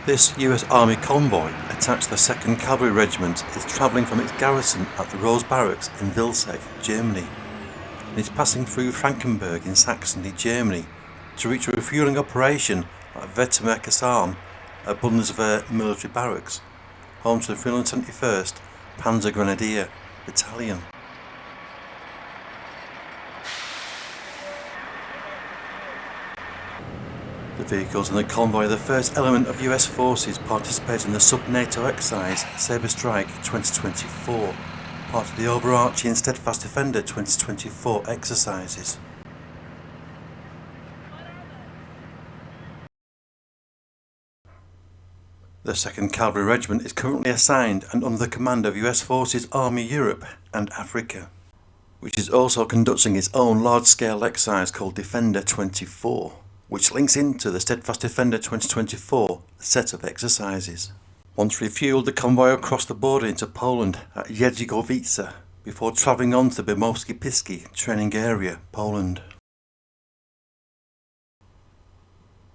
This US Army convoy, attached to the 2nd Cavalry Regiment, is travelling from its garrison at the Rose Barracks in Vilseck, Germany, and is passing through Frankenberg in Saxony, Germany, to reach a refuelling operation at ettiner-Kaserne, a Bundeswehr military barracks, home to the 371st Panzer Grenadier Battalion. The vehicles in the convoy are the first element of US forces participating in the sub-NATO exercise Saber Strike 2024, part of the overarching Steadfast Defender 2024 exercises. The 2nd Cavalry Regiment is currently assigned and under the command of US Forces Army Europe and Africa, which is also conducting its own large-scale exercise called Defender 24, which links into the Steadfast Defender 2024 set of exercises. Once refueled, the convoy will cross the border into Poland at Jeździgowice before travelling on to the Bymowski Piski training area, Poland.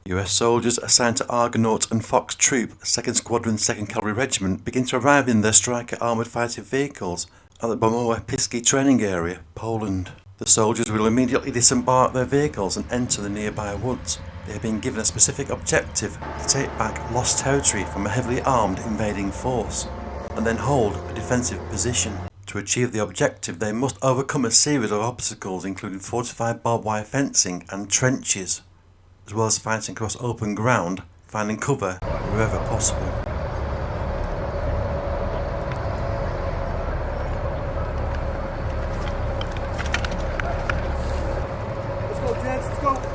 US soldiers assigned to Argonaut and Fox Troop, 2nd Squadron 2nd Cavalry Regiment, begin to arrive in their Striker armoured fighting vehicles at the Bymowski Piski training area, Poland. The soldiers will immediately disembark their vehicles and enter the nearby woods. They have been given a specific objective to take back lost territory from a heavily armed invading force, and then hold a defensive position. To achieve the objective, they must overcome a series of obstacles including fortified barbed wire fencing and trenches, as well as fighting across open ground, finding cover wherever possible. Let's go.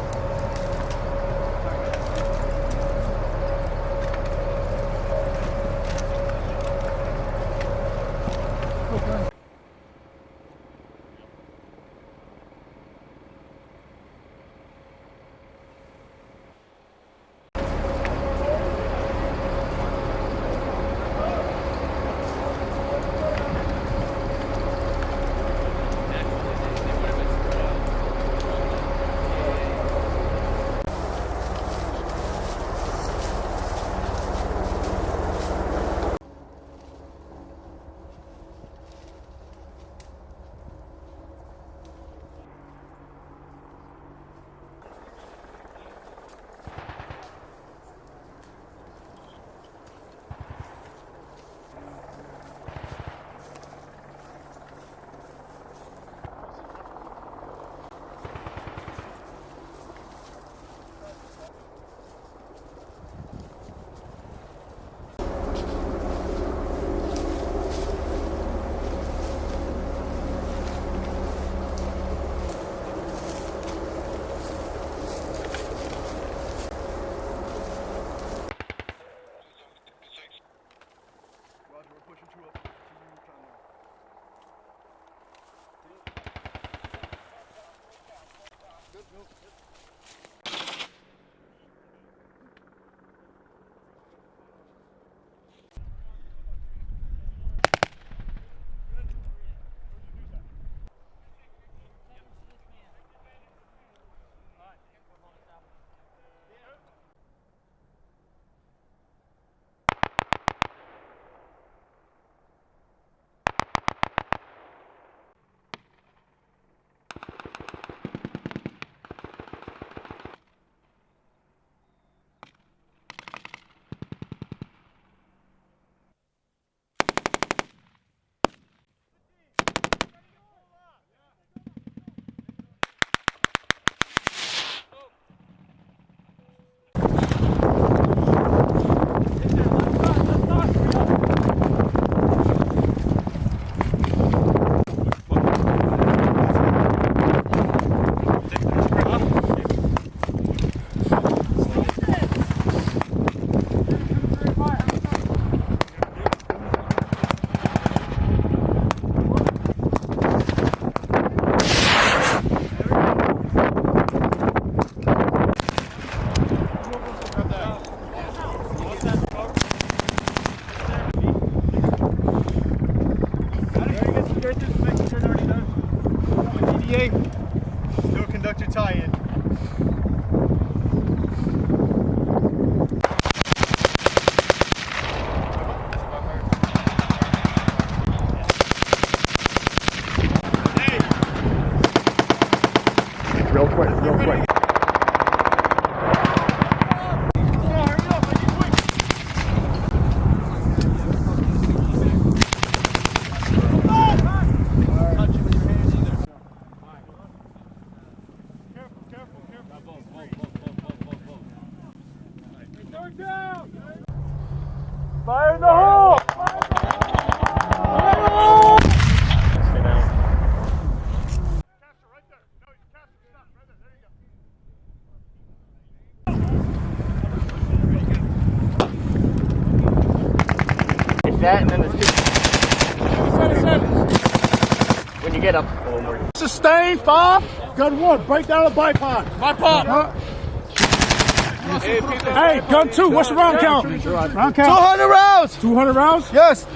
quick, real quick. Fire in the hole! Stay down. Capture right there. No, you capture. Stop. Right there. There you go. It's that and then there's two. When you get up. Sustain, 5. Gun 1. Break down the bipod. Bipod. Hey, gun 2, what's the round count? Round count. 200 rounds! 200 rounds? Yes.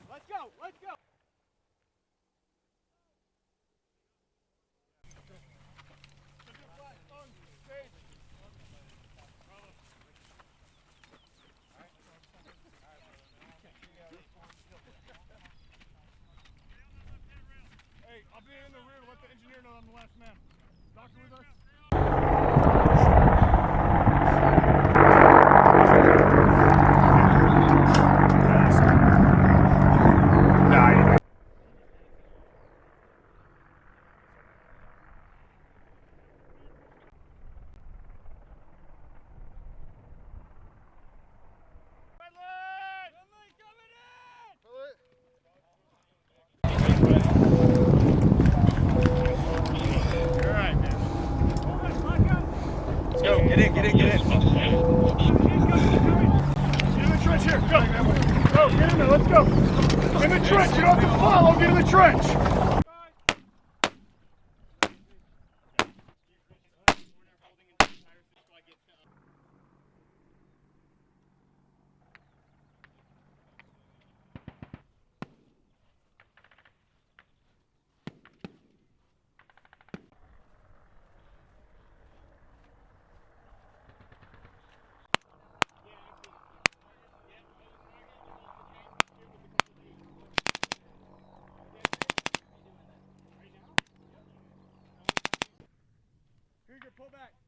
Let's go, let's go. Hey, I'll be in the rear to let the engineer know I'm the last man. Doctor with us? Get in. Get in the trench here. Go, get in there. Let's go. In the trench. You don't have to follow. Get in the trench. Pull back.